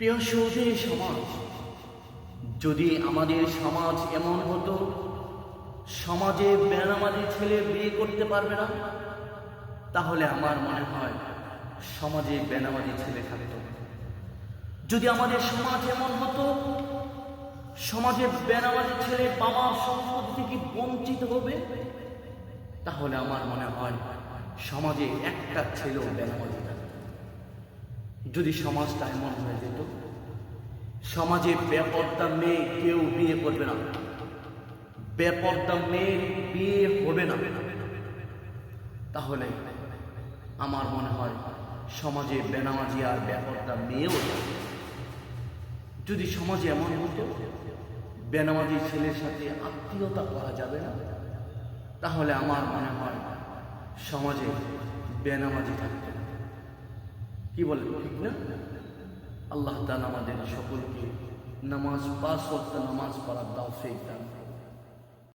প্রিয় সৌদি সমাজ, যদি আমাদের সমাজ এমন হতো সমাজে বেনামাজি ছেলে বিয়ে করতে পারবে না, তাহলে আমার মনে হয় সমাজে বেনামাজি ছেলে থাকতো। যদি আমাদের সমাজ এমন হতো সমাজে বেনামাজি ছেলে বাবার সম্পত্তি থেকে বঞ্চিত হবে, তাহলে আমার মনে হয় সমাজে একটা ছেলেও বেনামাজি থাকতো। যদি সমাজটা এমন হয়ে যেত সমাজে বেপর্দা মেয়ে কেউ বিয়ে করবে না, বেপর্দা মেয়ে বিয়ে হবে না, তাহলে আমার মনে হয় সমাজে বেনামাজি আর বেপর্দা মেয়েও থাকবে। যদি সমাজে এমন হতো বেনামাজি ছেলের সাথে আত্মীয়তা করা যাবে না, তাহলে আমার মনে হয় সমাজে বেনামাজি থাকবে না। কি বলেন, ঠিক না? আল্লাহ তাআলা আমাদের সকলকে নামাজ 5 ওয়াক্ত নামাজ পড়ার তৌফিক দান করুন।